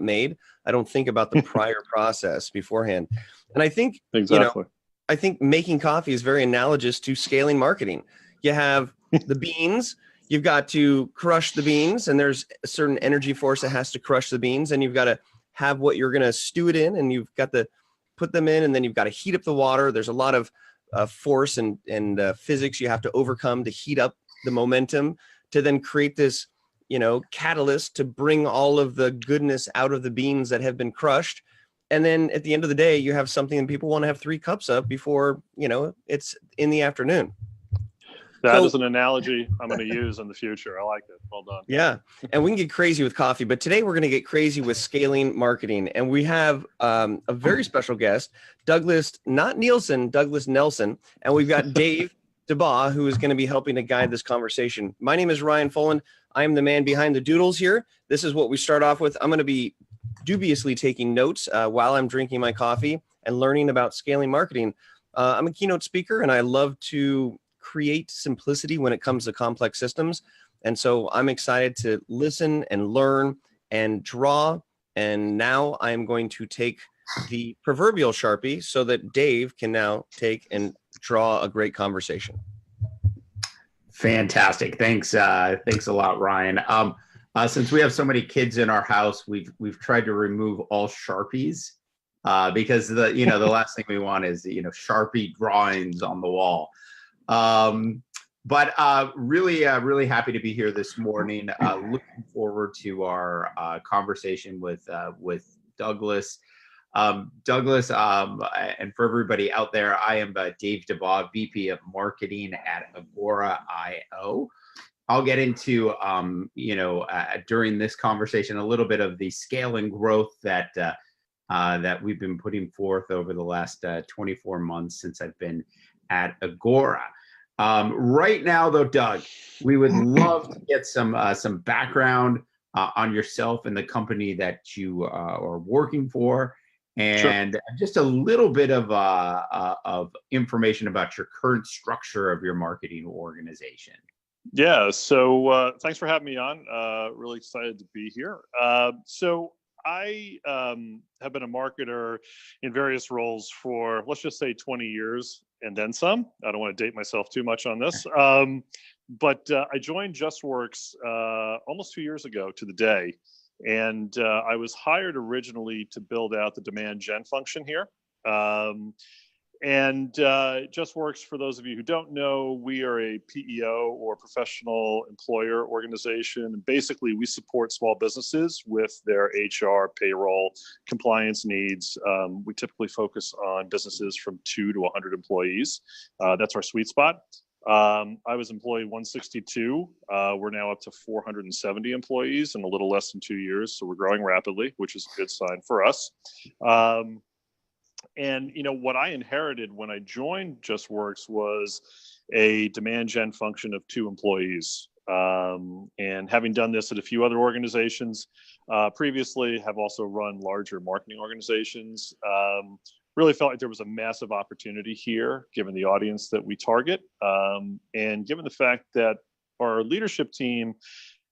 made. I don't think about the prior process beforehand. And I think, Exactly. I think making coffee is very analogous to scaling marketing. You have the beans, you've got to crush the beans, and there's a certain energy force that has to crush the beans, and you've got to have what you're going to stew it in, and you've got to put them in, and then you've got to heat up the water. There's a lot of force and physics you have to overcome to heat up the momentum to then create this, catalyst to bring all of the goodness out of the beans that have been crushed. And then at the end of the day, you have something that people want to have 3 cups of before, it's in the afternoon. That is an analogy I'm going to use in the future. I like it. Well done. Yeah. And we can get crazy with coffee, but today we're going to get crazy with scaling marketing. And we have a very special guest, Douglas, not Nielsen, Douglas Nelson. And we've got Dave Dabbah, who is going to be helping to guide this conversation. My name is Ryan Foland. I am the man behind the doodles here. This is what we start off with. I'm going to be dubiously taking notes while I'm drinking my coffee and learning about scaling marketing. I'm a keynote speaker, and I love to create simplicity when it comes to complex systems. And so I'm excited to listen and learn and draw. And now I'm going to take the proverbial Sharpie so that Dave can now take and draw a great conversation. Fantastic. Thanks. Thanks a lot, Ryan. Since we have so many kids in our house, we've tried to remove all Sharpies because the last thing we want is Sharpie drawings on the wall. But really happy to be here this morning. Looking forward to our conversation with Douglas. Douglas, and for everybody out there, I am Dave Dabbah, VP of Marketing at Agora.io. I'll get into, during this conversation, a little bit of the scale and growth that we've been putting forth over the last 24 months since I've been at Agora. Right now, though, Doug, we would love to get some background on yourself and the company that you are working for, and just a little bit of information about your current structure of your marketing organization. Yeah, so thanks for having me on. Really excited to be here. So I have been a marketer in various roles for, let's just say, 20 years and then some. I don't want to date myself too much on this. But I joined Justworks almost 2 years ago to the day. And I was hired originally to build out the demand gen function here. And Justworks, for those of you who don't know, we are a PEO or professional employer organization. And basically, we support small businesses with their HR, payroll, compliance needs. We typically focus on businesses from 2 to 100 employees. That's our sweet spot. I was employee 162. We're now up to 470 employees in a little less than 2 years. So we're growing rapidly, which is a good sign for us. And what I inherited when I joined Justworks was a demand gen function of 2 employees. And having done this at a few other organizations previously, have also run larger marketing organizations. Really felt like there was a massive opportunity here, given the audience that we target, and given the fact that our leadership team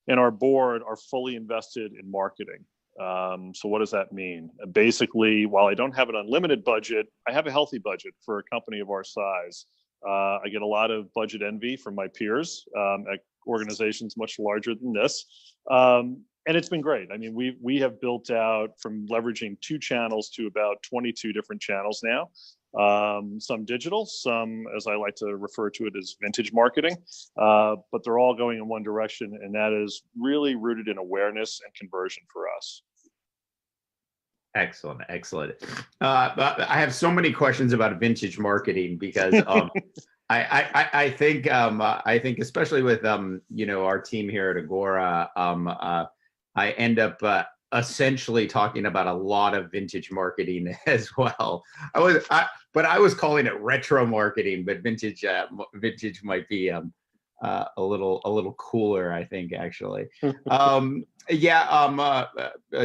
and our board are fully invested in marketing. So what does that mean? Basically, while I don't have an unlimited budget, I have a healthy budget for a company of our size. I get a lot of budget envy from my peers at organizations much larger than this. And it's been great. I mean, we have built out from leveraging 2 channels to about 22 different channels now. Some digital, some, as I like to refer to it, as vintage marketing. But they're all going in one direction, and that is really rooted in awareness and conversion for us. Excellent. But I have so many questions about vintage marketing because I think especially with our team here at Agora, I end up essentially talking about a lot of vintage marketing as well. I was calling it retro marketing, but vintage might be a little cooler, I think, actually.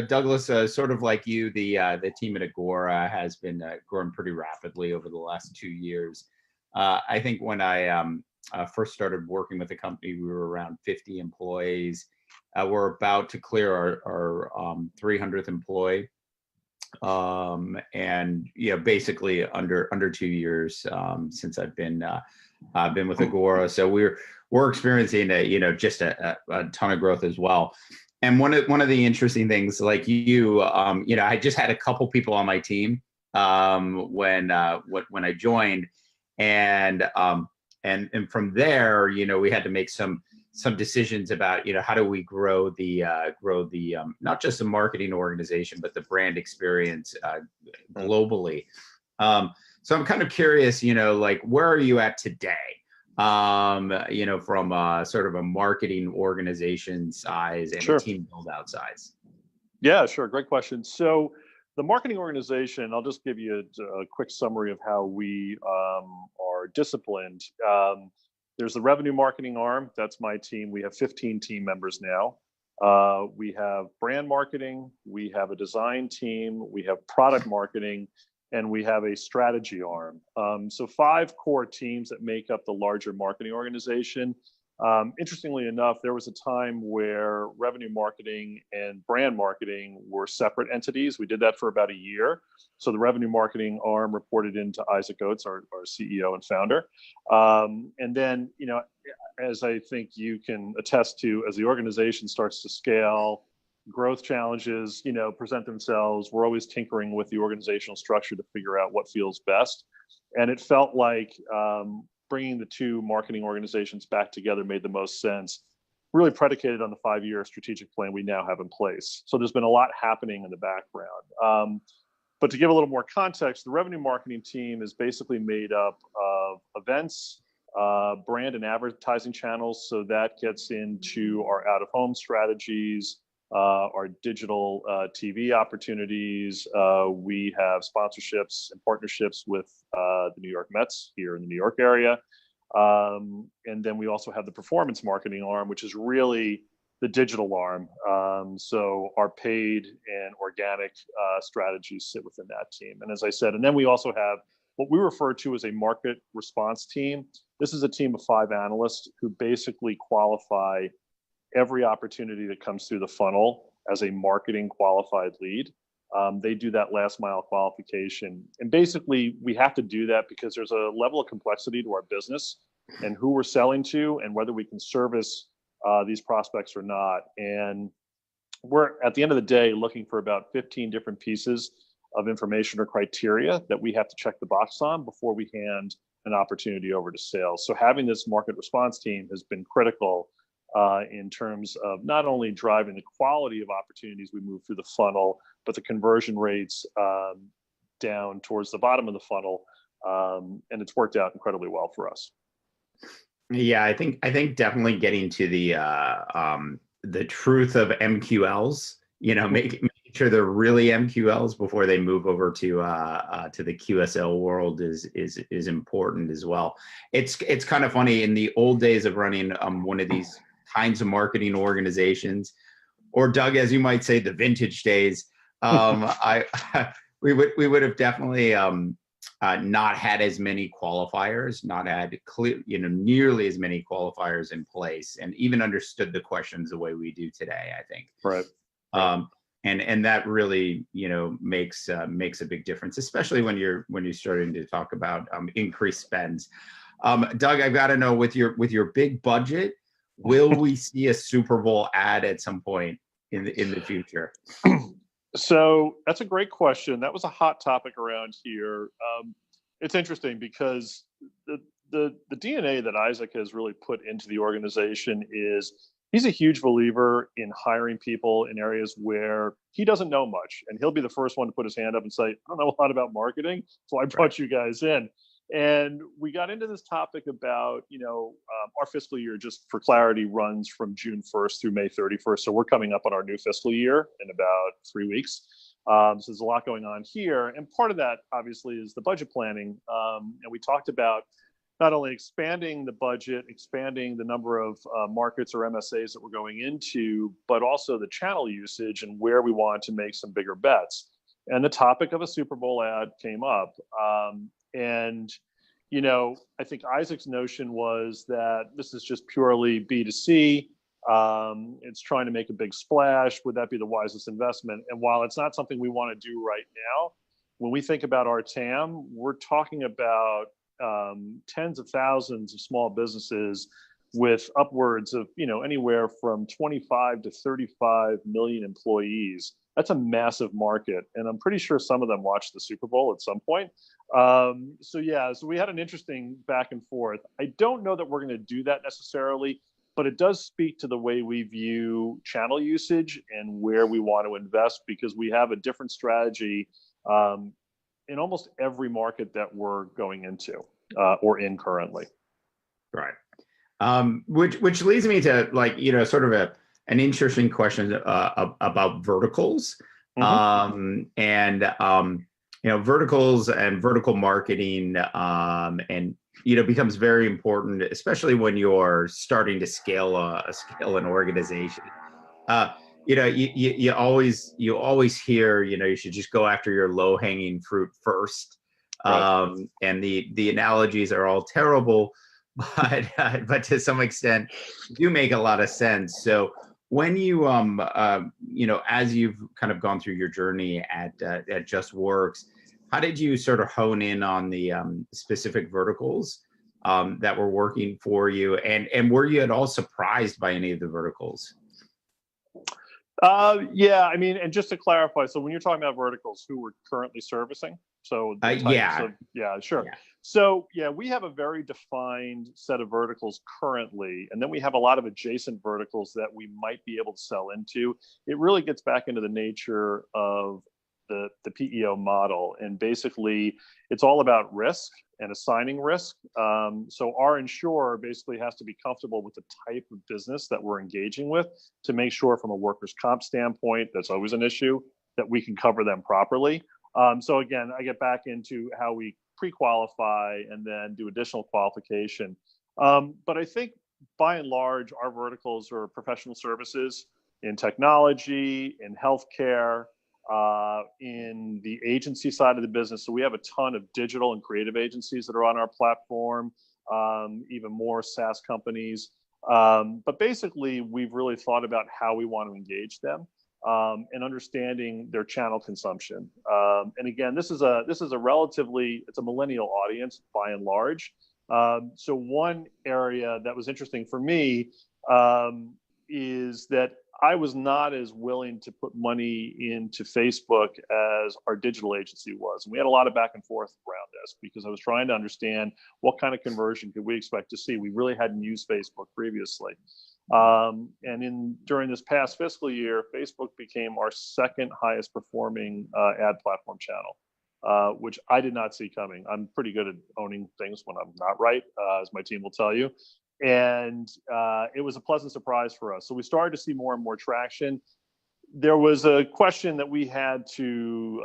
Douglas, sort of like you, the team at Agora has been growing pretty rapidly over the last 2 years. I think when I first started working with the company, we were around 50 employees. we're about to clear our 300th employee, and basically under 2 years since I've been with Agora. So we're experiencing just a ton of growth as well. And one of the interesting things, like I just had a couple people on my team when I joined, and from there, we had to make some decisions about how do we grow the not just the marketing organization but the brand experience globally. So I'm kind of curious, like, where are you at today? From sort of a marketing organization size and Sure. a team build out size. Yeah, sure. Great question. So the marketing organization, I'll just give you a quick summary of how we are disciplined. There's the revenue marketing arm. That's my team. We have 15 team members now. We have brand marketing. We have a design team. We have product marketing. And we have a strategy arm. So 5 core teams that make up the larger marketing organization. Interestingly enough, there was a time where revenue marketing and brand marketing were separate entities. We did that for about a year. So the revenue marketing arm reported into Isaac Oates, our CEO and founder. And then, as I think you can attest to, as the organization starts to scale, growth challenges, present themselves. We're always tinkering with the organizational structure to figure out what feels best. And it felt like bringing the 2 marketing organizations back together made the most sense, really predicated on the 5-year strategic plan we now have in place. So there's been a lot happening in the background. But to give a little more context, the revenue marketing team is basically made up of events, brand and advertising channels. So that gets into our out-of-home strategies, our digital TV opportunities. We have sponsorships and partnerships with the New York Mets here in the New York area. And then we also have the performance marketing arm, which is really the digital arm. So our paid and organic strategies sit within that team. And as I said, and then we also have what we refer to as a market response team. This is a team of 5 analysts who basically qualify every opportunity that comes through the funnel as a marketing qualified lead. They do that last mile qualification. And basically, we have to do that because there's a level of complexity to our business and who we're selling to and whether we can service these prospects or not. And we're, at the end of the day, looking for about 15 different pieces of information or criteria that we have to check the box on before we hand an opportunity over to sales. So having this market response team has been critical in terms of not only driving the quality of opportunities we move through the funnel, but the conversion rates down towards the bottom of the funnel. And it's worked out incredibly well for us. Yeah, I think definitely getting to the truth of MQLs, making sure they're really MQLs before they move over to the QSL world is important as well. It's kind of funny, in the old days of running one of these kinds of marketing organizations, or Doug, as you might say, the vintage days, we would have definitely not had as many qualifiers, not had nearly as many qualifiers in place, and even understood the questions the way we do today, I think. Right. And that really makes a big difference, especially when you're starting to talk about increased spends. Doug, I've got to know, with your big budget, will we see a Super Bowl ad at some point in the future? So that's a great question. That was a hot topic around here. It's interesting because the DNA that Isaac has really put into the organization is he's a huge believer in hiring people in areas where he doesn't know much. And he'll be the first one to put his hand up and say, I don't know a lot about marketing, so I brought you guys in. And we got into this topic about, our fiscal year, just for clarity, runs from June 1st through May 31st. So we're coming up on our new fiscal year in about 3 weeks. So there's a lot going on here. And part of that, obviously, is the budget planning. And we talked about not only expanding the budget, expanding the number of markets or MSAs that we're going into, but also the channel usage and where we want to make some bigger bets. And the topic of a Super Bowl ad came up. And I think Isaac's notion was that this is just purely B2C. It's trying to make a big splash. Would that be the wisest investment? And while it's not something we want to do right now, when we think about our TAM, we're talking about tens of thousands of small businesses with upwards of, anywhere from 25 to 35 million employees. That's a massive market. And I'm pretty sure some of them watched the Super Bowl at some point. So we had an interesting back and forth. I don't know that we're going to do that necessarily, but it does speak to the way we view channel usage and where we want to invest, because we have a different strategy in almost every market that we're going into or in currently. Right. Which leads me to sort of an interesting question about verticals. Verticals and vertical marketing and becomes very important, especially when you're starting to scale an organization. You always hear you should just go after your low hanging fruit first. Right. And the analogies are all terrible, but to some extent do make a lot of sense. So when you as you've kind of gone through your journey at Justworks, how did you sort of hone in on the specific verticals that were working for you, and were you at all surprised by any of the verticals? And just to clarify, so when you're talking about verticals, who we're currently servicing? So sure. Yeah. So we have a very defined set of verticals currently, and then we have a lot of adjacent verticals that we might be able to sell into. It really gets back into the nature of the PEO model, and basically it's all about risk and assigning risk. So our insurer basically has to be comfortable with the type of business that we're engaging with to make sure from a workers' comp standpoint, that's always an issue, that we can cover them properly. So again, I get back into how we pre-qualify and then do additional qualification. But I think by and large, our verticals are professional services in technology, in healthcare, in the agency side of the business. So we have a ton of digital and creative agencies that are on our platform, even more SaaS companies. But basically, we've really thought about how we want to engage them. And understanding their channel consumption. And again, this is a relatively, it's a millennial audience by and large. So one area that was interesting for me is that I was not as willing to put money into Facebook as our digital agency was. And we had a lot of back and forth around this because I was trying to understand what kind of conversion could we expect to see. We really hadn't used Facebook previously. And during this past fiscal year, Facebook became our second highest performing ad platform channel, which I did not see coming. I'm pretty good at owning things when I'm not right, as my team will tell you. And it was a pleasant surprise for us. So we started to see more and more traction. There was a question that we had to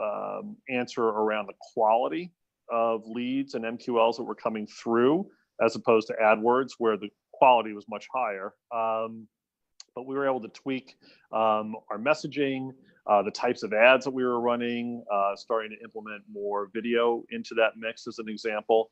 answer around the quality of leads and MQLs that were coming through, as opposed to AdWords, where the quality was much higher. But we were able to tweak our messaging, the types of ads that we were running, starting to implement more video into that mix as an example.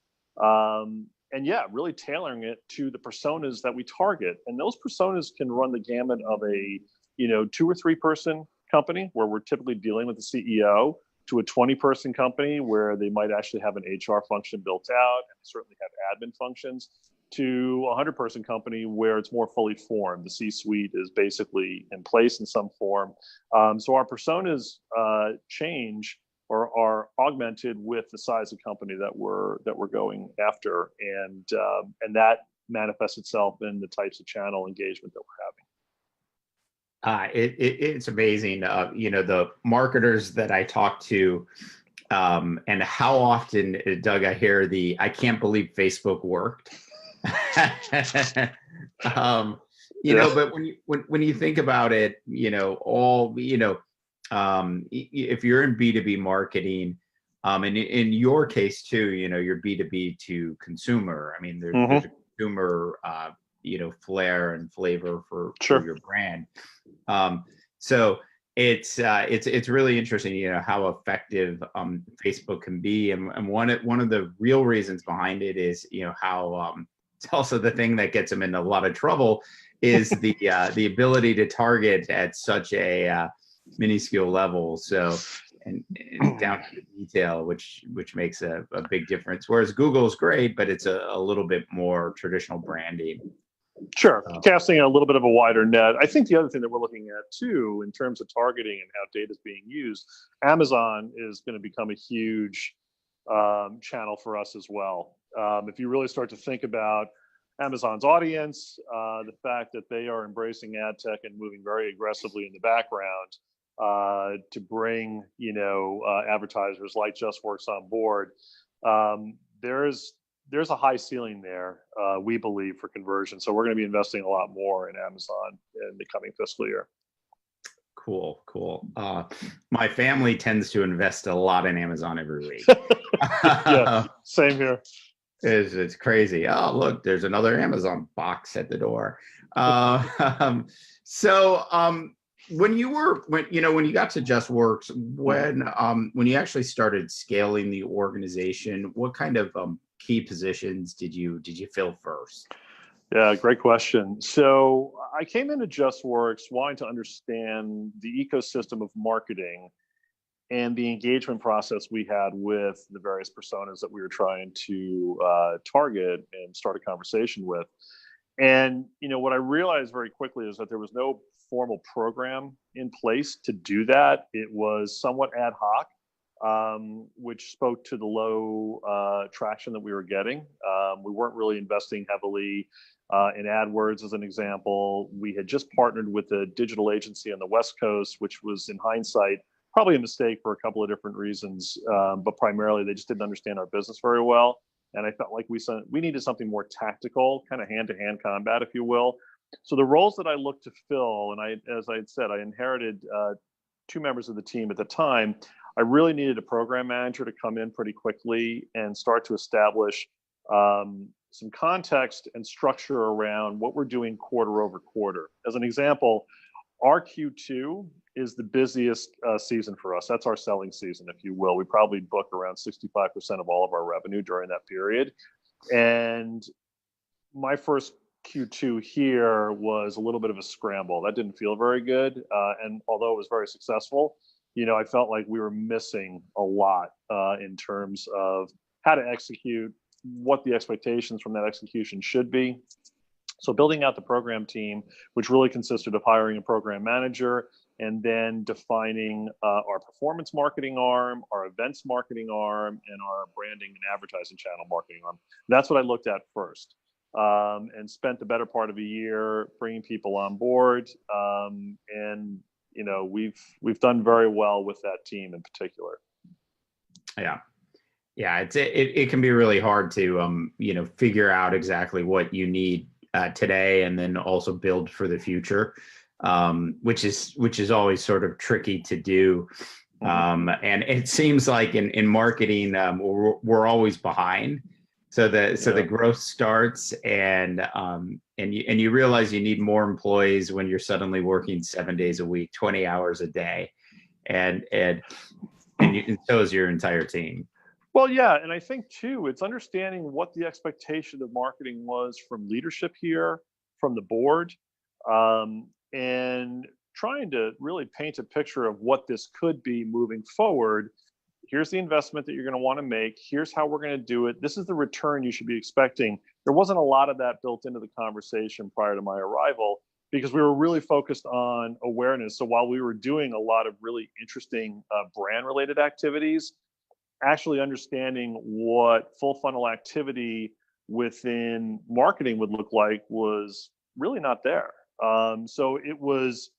And really tailoring it to the personas that we target. And those personas can run the gamut of a 2 or 3 person company where we're typically dealing with the CEO, to a 20-person company where they might actually have an HR function built out and certainly have admin functions, to a 100-person company where it's more fully formed. The C-suite is basically in place in some form. So our personas change or are augmented with the size of company that we're going after, and that manifests itself in the types of channel engagement that we're having. It's amazing, the marketers that I talk to, and how often, Doug, I hear I can't believe Facebook worked. But when you think about it, if you're in B2B marketing, and in your case too, you're B2B to consumer. I mean, there's a consumer, flair and flavor for your brand. So it's really interesting, how effective Facebook can be, and one of the real reasons behind it is, how it's also the thing that gets them in a lot of trouble, is the ability to target at such a minuscule level. So and down to the detail, which makes a big difference. Whereas Google's great, but it's a little bit more traditional branding. Sure, casting a little bit of a wider net. I think the other thing that we're looking at too, in terms of targeting and how data is being used, Amazon is going to become a huge channel for us as well. If you really start to think about Amazon's audience, the fact that they are embracing ad tech and moving very aggressively in the background to bring, advertisers like Justworks on board, there's a high ceiling there, we believe, for conversion. So we're going to be investing a lot more in Amazon in the coming fiscal year. Cool. My family tends to invest a lot in Amazon every week. Yeah, same here. It's crazy. Oh, look, there's another Amazon box at the door. When you got to Justworks, when you actually started scaling the organization, what kind of key positions did you fill first? Yeah, great question. So I came into Justworks wanting to understand the ecosystem of marketing and the engagement process we had with the various personas that we were trying to target and start a conversation with. And what I realized very quickly is that there was no formal program in place to do that. It was somewhat ad hoc, which spoke to the low traction that we were getting. We weren't really investing heavily in AdWords, as an example. We had just partnered with a digital agency on the West Coast, which was, in hindsight, probably a mistake for a couple of different reasons, but primarily they just didn't understand our business very well. And I felt like we needed something more tactical, kind of hand-to-hand combat, if you will. So the roles that I looked to fill, and as I had said, I inherited 2 members of the team at the time. I really needed a program manager to come in pretty quickly and start to establish some context and structure around what we're doing quarter over quarter. As an example, our Q2 is the busiest season for us. That's our selling season, if you will. We probably book around 65% of all of our revenue during that period. And my first Q2 here was a little bit of a scramble. That didn't feel very good. And although it was very successful, I felt like we were missing a lot in terms of how to execute, what the expectations from that execution should be. So building out the program team, which really consisted of hiring a program manager and then defining our performance marketing arm, our events marketing arm, and our branding and advertising channel marketing arm. That's what I looked at first, and spent the better part of a year bringing people on board. And we've done very well with that team in particular. Yeah, it can be really hard to figure out exactly what you need today, and then also build for the future, which is always sort of tricky to do. And it seems like in marketing, we're always behind. So the growth starts, and you realize you need more employees when you're suddenly working 7 days a week, 20 hours a day, and so is your entire team. Well, yeah, and I think too, it's understanding what the expectation of marketing was from leadership here, from the board, and trying to really paint a picture of what this could be moving forward. Here's the investment that you're going to want to make. Here's how we're going to do it. This is the return you should be expecting. There wasn't a lot of that built into the conversation prior to my arrival, because we were really focused on awareness. So while we were doing a lot of really interesting brand-related activities, actually understanding what full funnel activity within marketing would look like was really not there. So it was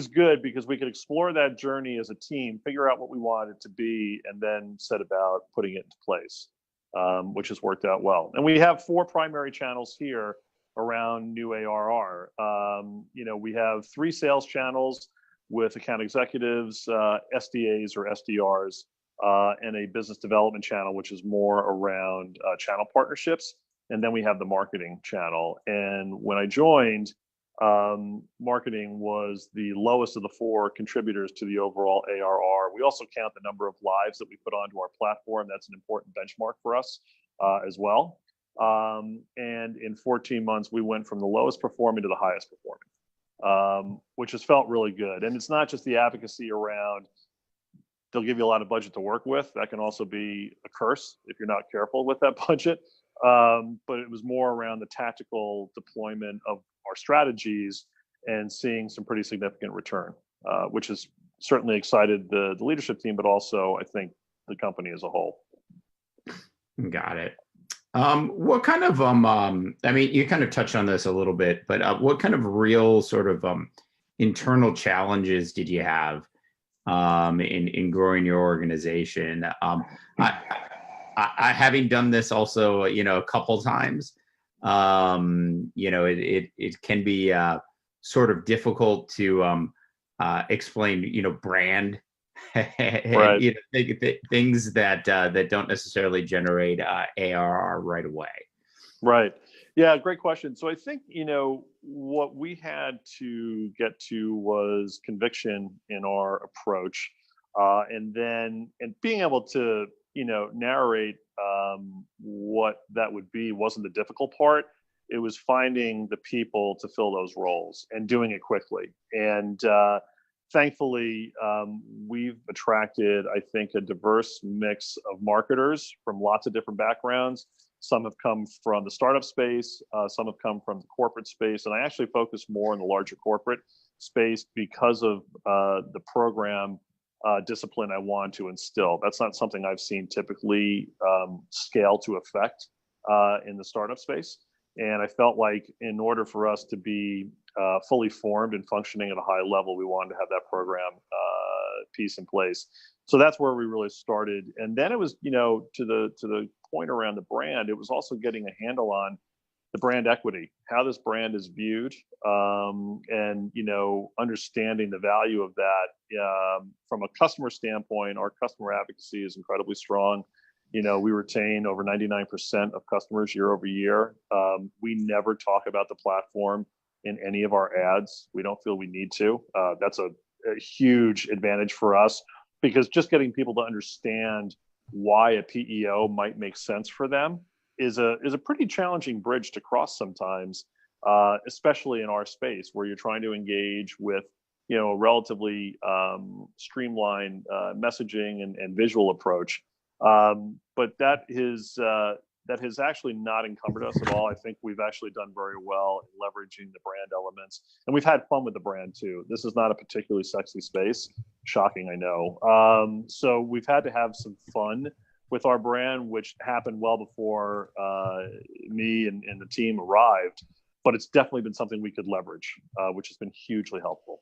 good because we could explore that journey as a team, figure out what we wanted it to be, and then set about putting it into place, which has worked out well. And we have 4 primary channels here around new ARR. We have 3 sales channels with account executives, SDAs or SDRs, and a business development channel, which is more around channel partnerships. And then we have the marketing channel. And when I joined, marketing was the lowest of the 4 contributors to the overall ARR. We also count the number of lives that we put onto our platform. That's an important benchmark for us as well. And in 14 months, we went from the lowest performing to the highest performing, which has felt really good. And it's not just the advocacy around, they'll give you a lot of budget to work with. That can also be a curse if you're not careful with that budget. But it was more around the tactical deployment of our strategies and seeing some pretty significant return, which has certainly excited the leadership team, but also I think the company as a whole. Got it. What kind of, I mean, you kind of touched on this a little bit, but what kind of real sort of internal challenges did you have in growing your organization? I having done this also, a couple times, it can be sort of difficult to explain, brand, Right. things that don't necessarily generate ARR right away. Right. Yeah, great question. So I think, what we had to get to was conviction in our approach, and being able to, narrate what that would be wasn't the difficult part. It was finding the people to fill those roles and doing it quickly. And thankfully, we've attracted, I think, a diverse mix of marketers from lots of different backgrounds. Some have come from the startup space, some have come from the corporate space, and I actually focus more in the larger corporate space because of the program discipline I want to instill. That's not something I've seen typically scale to effect in the startup space. And I felt like in order for us to be fully formed and functioning at a high level, we wanted to have that program piece in place. So that's where we really started. And then it was, to the point around the brand, it was also getting a handle on the brand equity, how this brand is viewed, and, understanding the value of that. From a customer standpoint, our customer advocacy is incredibly strong. We retain over 99% of customers year over year. We never talk about the platform in any of our ads. We don't feel we need to. That's a huge advantage for us, because just getting people to understand why a PEO might make sense for them is a pretty challenging bridge to cross sometimes, especially in our space where you're trying to engage with a relatively streamlined messaging and visual approach. But that has actually not encumbered us at all. I think we've actually done very well in leveraging the brand elements, and we've had fun with the brand too. This is not a particularly sexy space. Shocking, I know. So we've had to have some fun with our brand, which happened well before me and the team arrived. But it's definitely been something we could leverage, which has been hugely helpful.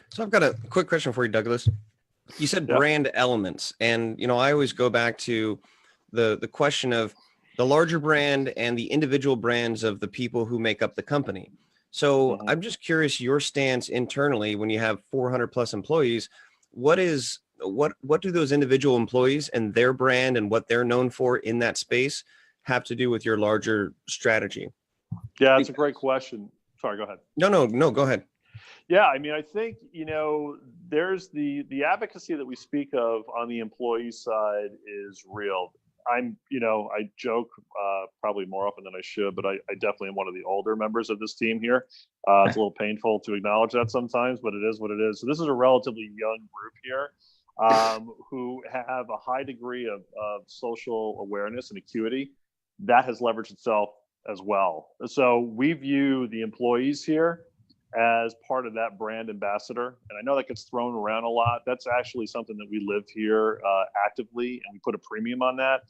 So I've got a quick question for you, Douglas. You said brand elements, and I always go back to the question of the larger brand and the individual brands of the people who make up the company. So I'm just curious your stance internally when you have 400 plus employees. What do those individual employees and their brand and what they're known for in that space have to do with your larger strategy? Yeah, that's a great question. Sorry, go ahead. No, go ahead. Yeah, I mean, I think, there's the advocacy that we speak of on the employee side is real. I joke probably more often than I should, but I definitely am one of the older members of this team here. It's a little painful to acknowledge that sometimes, but it is what it is. So this is a relatively young group here who have a high degree of social awareness and acuity that has leveraged itself as well. So we view the employees here as part of that brand ambassador. And I know that gets thrown around a lot. That's actually something that we live here actively, and we put a premium on that.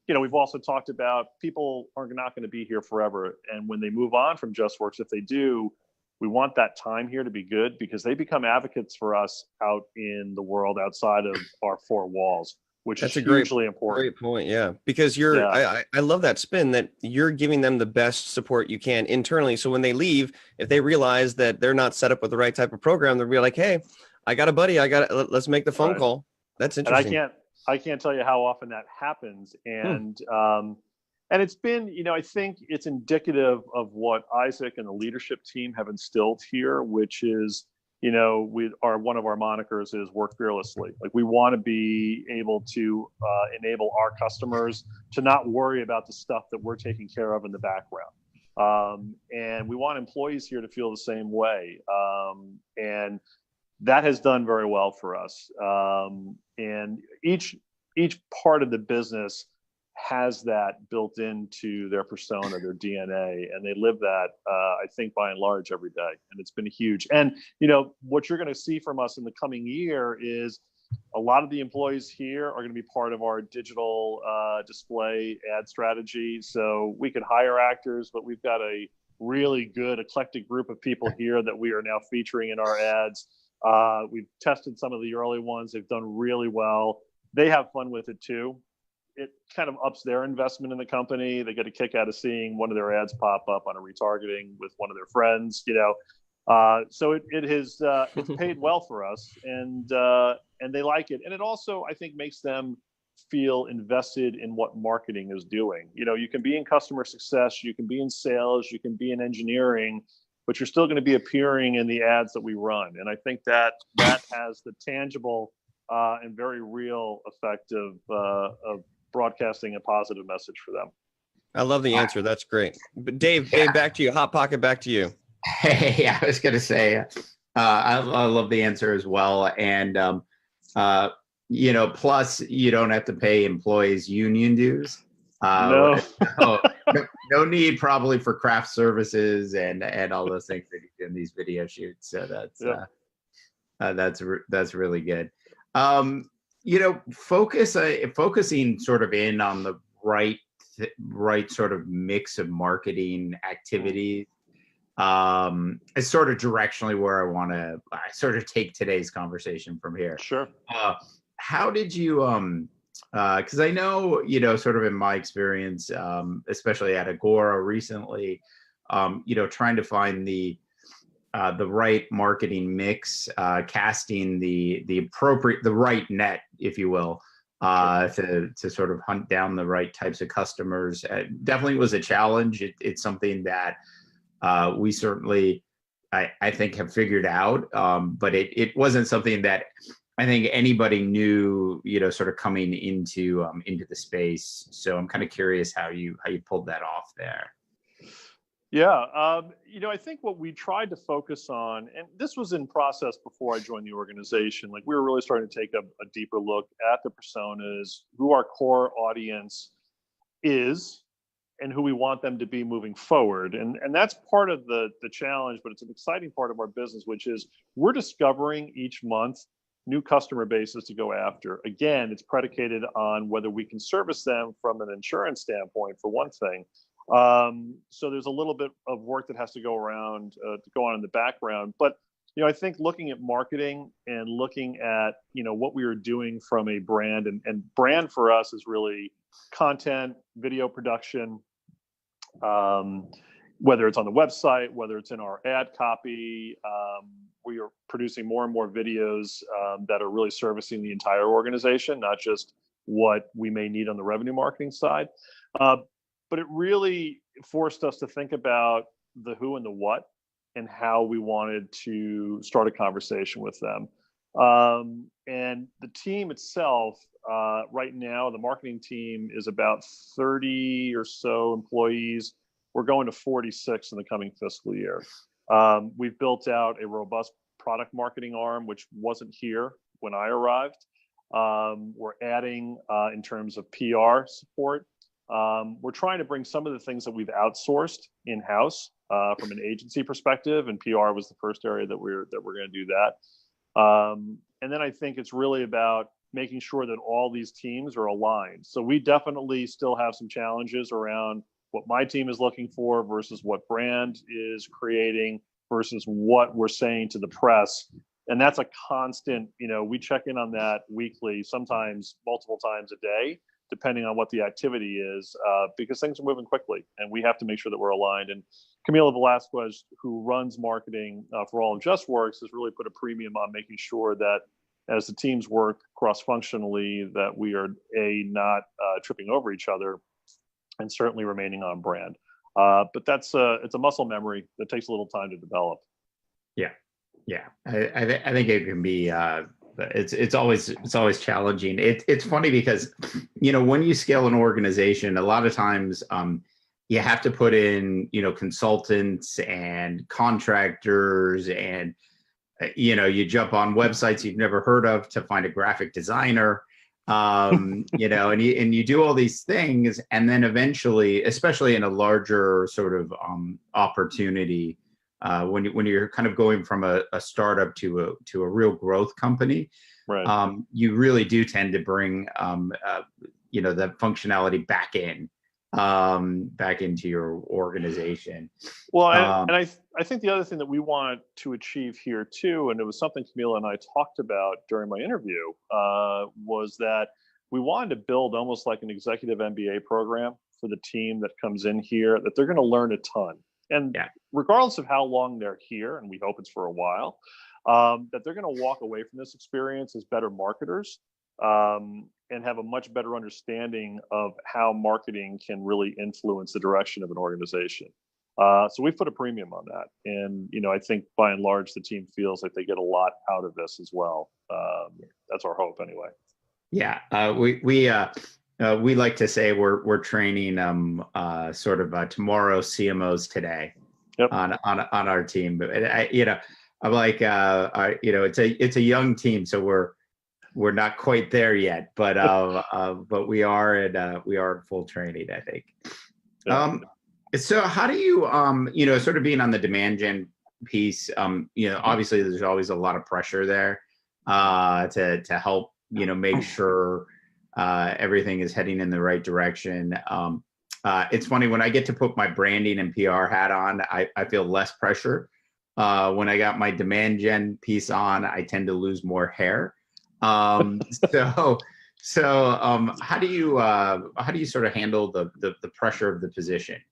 We've also talked about people are not going to be here forever. And when they move on from Justworks, if they do, we want that time here to be good because they become advocates for us out in the world outside of our four walls, which is hugely important. Great point. Yeah. Because I love that spin that you're giving them the best support you can internally. So when they leave, if they realize that they're not set up with the right type of program, they'll be like, hey, I got a buddy. Let's make the phone call. That's interesting. And I can't tell you how often that happens. And it's been, I think it's indicative of what Isaac and the leadership team have instilled here, which is one of our monikers is work fearlessly. Like, we want to be able to enable our customers to not worry about the stuff that we're taking care of in the background. And we want employees here to feel the same way. And that has done very well for us. And each part of the business has that built into their persona, their DNA, and they live that, I think, by and large, every day. And it's been huge. And, what you're going to see from us in the coming year is a lot of the employees here are going to be part of our digital display ad strategy. So we could hire actors, but we've got a really good eclectic group of people here that we are now featuring in our ads. We've tested some of the early ones. They've done really well. They have fun with it too. It kind of ups their investment in the company. They get a kick out of seeing one of their ads pop up on a retargeting with one of their friends, So it has it's paid well for us, and they like it. And it also, I think, makes them feel invested in what marketing is doing. You can be in customer success, you can be in sales, you can be in engineering, but you're still going to be appearing in the ads that we run. And I think that has the tangible and very real effect of broadcasting a positive message for them. I love the answer. That's great. But Dave, back to you. Hot Pocket, back to you. Hey, I was going to say, I love the answer as well. And, plus you don't have to pay employees union dues. No. No need probably for craft services and all those things that you do in these video shoots. So that's really good. Focusing sort of in on the right sort of mix of marketing activities is sort of directionally where I want to sort of take today's conversation from here. Sure. How did you because I know, sort of in my experience, especially at Agora recently, trying to find the right marketing mix, casting the right net, if you will, to sort of hunt down the right types of customers. Definitely was a challenge. It's something that we certainly, I think, have figured out, but it wasn't something that I think anybody knew, sort of coming into the space. So I'm kind of curious how you pulled that off there. Yeah, I think what we tried to focus on, and this was in process before I joined the organization, like we were really starting to take a deeper look at the personas, who our core audience is, and who we want them to be moving forward. And that's part of the challenge, but it's an exciting part of our business, which is we're discovering each month new customer bases to go after. Again, it's predicated on whether we can service them from an insurance standpoint, for one thing. So there's a little bit of work that has to go on in the background. But, I think looking at marketing and looking at, what we are doing from a brand, and brand for us is really content, video production, whether it's on the website, whether it's in our ad copy. We are producing more and more videos that are really servicing the entire organization, not just what we may need on the revenue marketing side. But it really forced us to think about the who and the what and how we wanted to start a conversation with them. And the team itself, right now, the marketing team is about 30 or so employees. We're going to 46 in the coming fiscal year. We've built out a robust product marketing arm, which wasn't here when I arrived. We're adding in terms of PR support. We're trying to bring some of the things that we've outsourced in-house from an agency perspective, and PR was the first area that we're going to do that. And then I think it's really about making sure that all these teams are aligned. So we definitely still have some challenges around what my team is looking for versus what brand is creating versus what we're saying to the press. And that's a constant, we check in on that weekly, sometimes multiple times a day, depending on what the activity is, because things are moving quickly and we have to make sure that we're aligned. And Camila Velasquez, who runs marketing for all of Justworks, has really put a premium on making sure that as the teams work cross-functionally, that we are not tripping over each other, and certainly remaining on brand. But it's a muscle memory that takes a little time to develop. Yeah, I think it can be. It's always challenging. It's funny because, when you scale an organization, a lot of times you have to put in consultants and contractors, and you jump on websites you've never heard of to find a graphic designer, and you do all these things, and then eventually, especially in a larger sort of opportunity. When you're kind of going from a startup to a real growth company, right? You really do tend to bring that functionality back into your organization. Well, and I think the other thing that we want to achieve here too, and it was something Camila and I talked about during my interview, was that we wanted to build almost like an executive MBA program for the team that comes in here, that they're going to learn a ton. And regardless of how long they're here, and we hope it's for a while, that they're going to walk away from this experience as better marketers, and have a much better understanding of how marketing can really influence the direction of an organization. So we've put a premium on that. And, I think by and large, the team feels like they get a lot out of this as well. That's our hope anyway. Yeah, we like to say we're training sort of tomorrow CMOs today. Yep. on our team. But I'm like it's a young team, so we're not quite there yet, but we are in full training, I think. Yeah. So how do you sort of being on the demand gen piece, obviously there's always a lot of pressure there to help make sure everything is heading in the right direction. It's funny, when I get to put my branding and PR hat on, I feel less pressure. When I got my demand gen piece on, I tend to lose more hair. So how do you sort of handle the pressure of the position?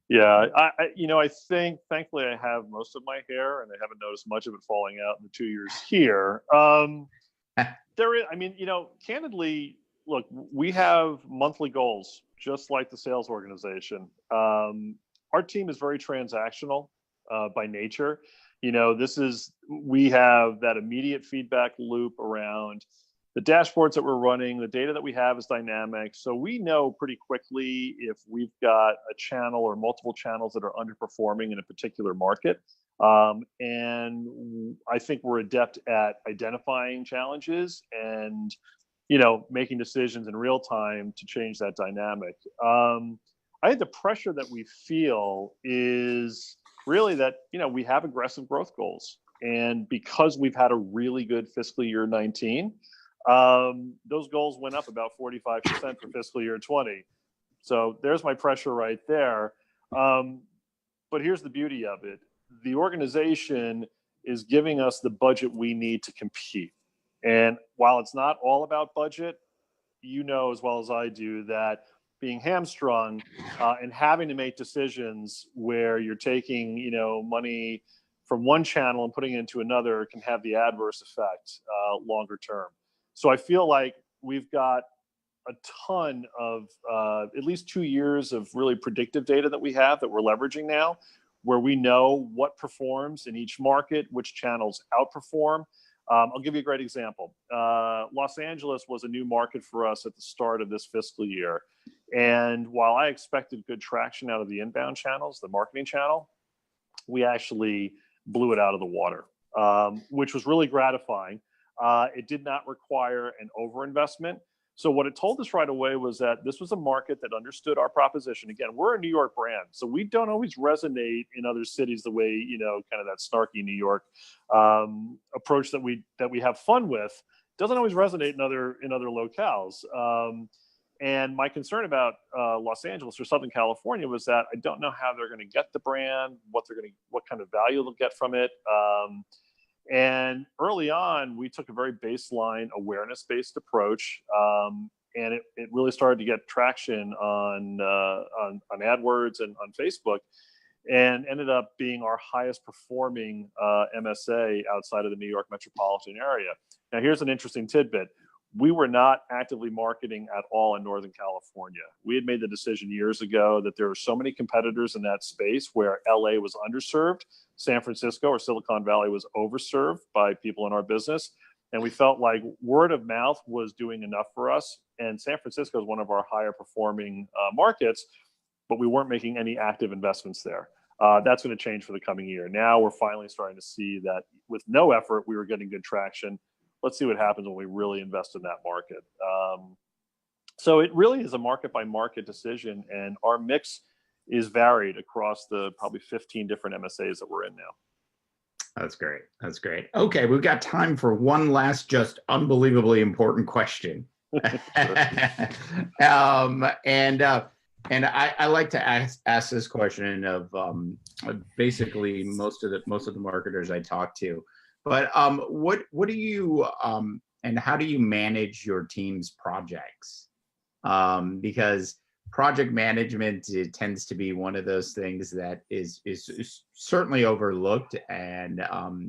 Yeah, I think thankfully I have most of my hair, and I haven't noticed much of it falling out in the 2 years here. There is, candidly, look, we have monthly goals, just like the sales organization. Our team is very transactional by nature. We have that immediate feedback loop around the dashboards that we're running. The data that we have is dynamic. So we know pretty quickly if we've got a channel or multiple channels that are underperforming in a particular market. And I think we're adept at identifying challenges and making decisions in real time to change that dynamic. I think the pressure that we feel is really that, we have aggressive growth goals. And because we've had a really good fiscal year 19, those goals went up about 45% for fiscal year 20. So there's my pressure right there. But here's the beauty of it. The organization is giving us the budget we need to compete. And while it's not all about budget, as well as I do that being hamstrung and having to make decisions where you're taking, money from one channel and putting it into another can have the adverse effect longer term. So I feel like we've got a ton of at least 2 years of really predictive data that we have that we're leveraging now, where we know what performs in each market, which channels outperform. I'll give you a great example. Los Angeles was a new market for us at the start of this fiscal year. And while I expected good traction out of the inbound channels, the marketing channel, we actually blew it out of the water, which was really gratifying. It did not require an overinvestment. So what it told us right away was that this was a market that understood our proposition. Again, we're a New York brand, so we don't always resonate in other cities the way, kind of that snarky New York approach that we have fun with doesn't always resonate in other locales. And my concern about Los Angeles or Southern California was that I don't know how they're going to get the brand, what kind of value they'll get from it. And early on, we took a very baseline awareness-based approach, and it really started to get traction on AdWords and on Facebook, and ended up being our highest performing MSA outside of the New York metropolitan area. Now, here's an interesting tidbit. we were not actively marketing at all in Northern California. We had made the decision years ago that there were so many competitors in that space where LA was underserved, San Francisco or Silicon Valley was overserved by people in our business. And we felt like word of mouth was doing enough for us. And San Francisco is one of our higher performing markets, but we weren't making any active investments there. That's going to change for the coming year. Now we're finally starting to see that with no effort, we were getting good traction. Let's see what happens when we really invest in that market. So it really is a market by market decision, and our mix is varied across the probably 15 different MSAs that we're in now. That's great. That's gret. Okay, we've got time for one last, just unbelievably important question. And I like to ask this question of basically most of the marketers I talk to. But what do you and how do you manage your team's projects? Because project management, it tends to be one of those things that is certainly overlooked, and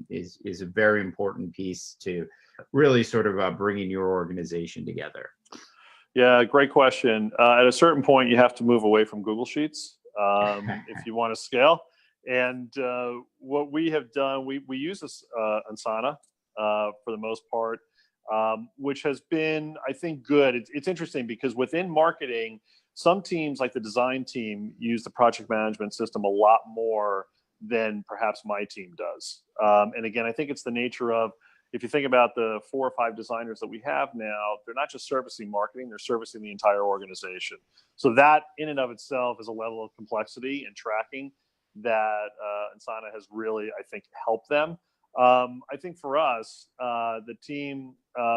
is a very important piece to really sort of bringing your organization together. Yeah, great question. At a certain point, you have to move away from Google Sheets if you want to scale. And what we have done, we use this Asana for the most part, which has been, I think, good. It's interesting because within marketing, some teams like the design team use the project management system a lot more than perhaps my team does. And again, I think it's the nature of, if you think about the 4 or 5 designers that we have now, they're not just servicing marketing, they're servicing the entire organization. So that in and of itself is a level of complexity and tracking that Asana has really, I think, helped them. I think for us, the team,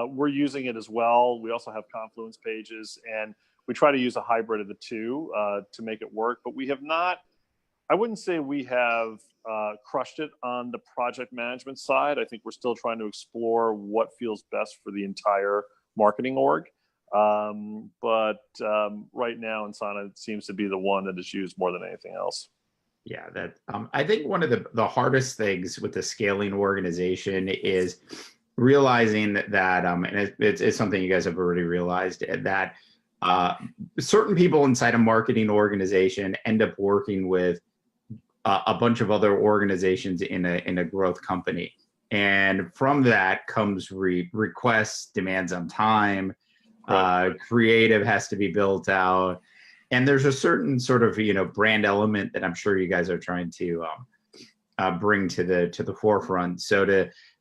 we're using it as well. We also have Confluence pages, and we try to use a hybrid of the two to make it work. But we have not, I wouldn't say we have crushed it on the project management side. I think we're still trying to explore what feels best for the entire marketing org. But right now, Asana seems to be the one that is used more than anything else. Yeah, that I think one of the hardest things with the scaling organization is realizing that, and it's something you guys have already realized, that certain people inside a marketing organization end up working with a bunch of other organizations in a growth company, and from that comes requests, demands on time, right. Creative has to be built out. And there's a certain sort of, brand element that I'm sure you guys are trying to bring to the forefront. So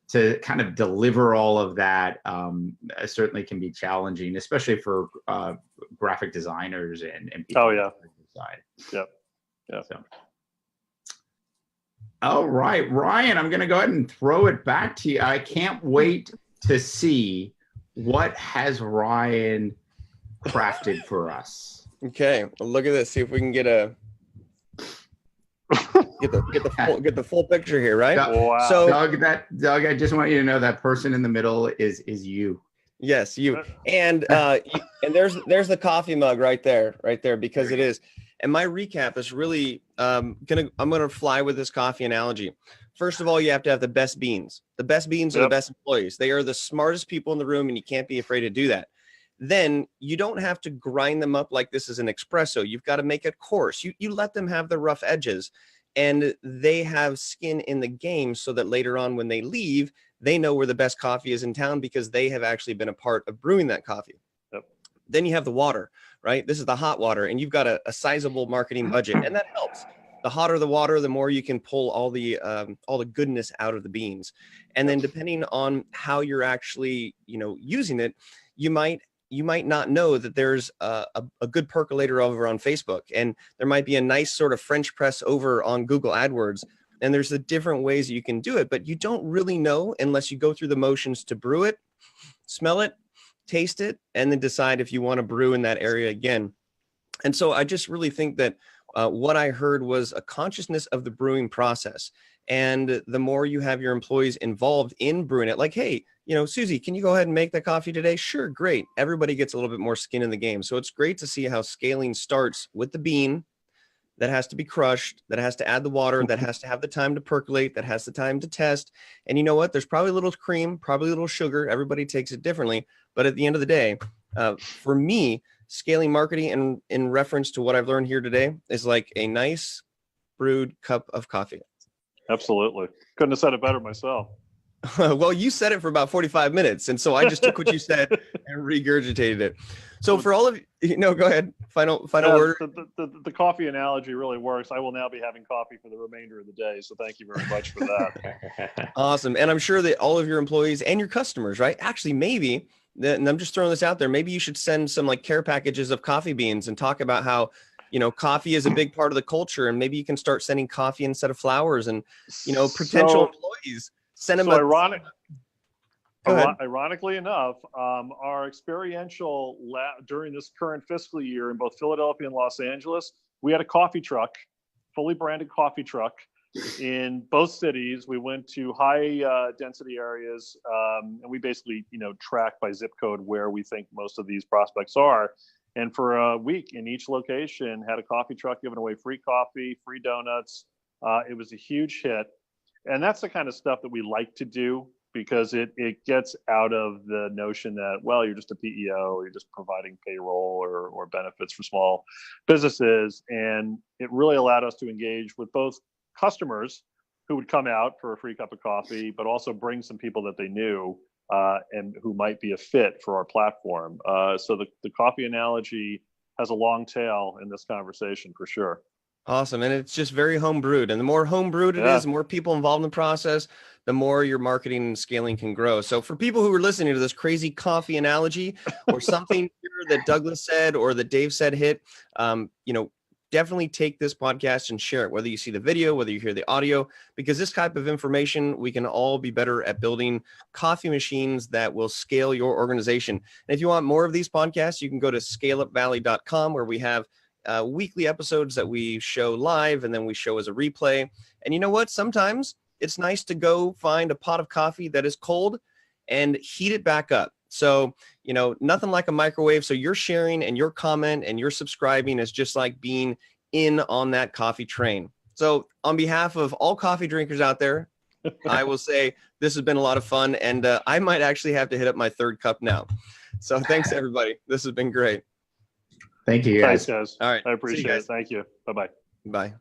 to kind of deliver all of that certainly can be challenging, especially for graphic designers and people. Oh yeah. Side. Yep. Yeah. So. All right, Ryan, I'm going to go ahead and throw it back to you. I can't wait to see what has Ryan crafted for us. Okay, well, look at this. See if we can get the full picture here, right? Wow. So, Doug, I just want you to know that person in the middle is you. Yes, you. And and there's the coffee mug right there, because it is. And my recap is really I'm gonna fly with this coffee analogy. First of all, you have to have the best beans. The best beans are the best employees. They are the smartest people in the room, and you can't be afraid to do that. Then you don't have to grind them up like this is an espresso. You've got to make it coarse. You let them have the rough edges, and they have skin in the game so that later on when they leave, they know where the best coffee is in town because they have actually been a part of brewing that coffee. Yep. Then you have the water, right? This is the hot water, and you've got a sizable marketing budget, and that helps. The hotter the water, the more you can pull all the goodness out of the beans. And then depending on how you're actually, using it, you might not know that there's a good percolator over on Facebook, and there might be a nice sort of French press over on Google AdWords. And there's the different ways you can do it, but you don't really know unless you go through the motions to brew it, smell it, taste it, and then decide if you want to brew in that area again. And so I just really think that what I heard was a consciousness of the brewing process. And the more you have your employees involved in brewing it, like, hey, Susie, can you go ahead and make that coffee today? Sure, great. Everybody gets a little bit more skin in the game. So it's great to see how scaling starts with the bean, that has to be crushed, that has to add the water, that has to have the time to percolate, that has the time to test. And you know what? There's probably a little cream, probably a little sugar. Everybody takes it differently. But at the end of the day, for me, scaling marketing in reference to what I've learned here today is like a nice brewed cup of coffee. Absolutely. Couldn't have said it better myself. Well, you said it for about 45 minutes. And so I just took what you said and regurgitated it. So for all of you, no, go ahead. Final word. The coffee analogy really works. I will now be having coffee for the remainder of the day. So thank you very much for that. Awesome. And I'm sure that all of your employees and your customers, right? Actually, maybe, and I'm just throwing this out there, maybe you should send some like care packages of coffee beans and talk about how, coffee is a big part of the culture. And maybe you can start sending coffee instead of flowers and, potential employees. Send them Ironically enough, our experiential during this current fiscal year in both Philadelphia and Los Angeles, we had a coffee truck, fully branded coffee truck in both cities. We went to high density areas, and we basically, track by zip code where we think most of these prospects are. And for a week in each location, had a coffee truck giving away free coffee, free donuts. It was a huge hit. And that's the kind of stuff that we like to do because it gets out of the notion that, well, you're just a PEO or you're just providing payroll or benefits for small businesses. And it really allowed us to engage with both customers who would come out for a free cup of coffee, but also bring some people that they knew and who might be a fit for our platform. So the coffee analogy has a long tail in this conversation for sure. Awesome. And it's just very home brewed. And the more home brewed it is, the more people involved in the process, the more your marketing and scaling can grow. So for people who are listening to this crazy coffee analogy or something here that Douglas said or that Dave said hit, definitely take this podcast and share it, whether you see the video, whether you hear the audio, because this type of information, we can all be better at building coffee machines that will scale your organization. And if you want more of these podcasts, you can go to scaleupvalley.com where we have weekly episodes that we show live and then we show as a replay. And you know what? Sometimes it's nice to go find a pot of coffee that is cold and heat it back up. So, nothing like a microwave. So your sharing and your comment and your subscribing is just like being in on that coffee train. So on behalf of all coffee drinkers out there, I will say this has been a lot of fun. And I might actually have to hit up my third cup now. So thanks, everybody. This has been great. Thank you, guys. Thanks, guys. All right. I appreciate it. Thank you. Bye-bye. Bye.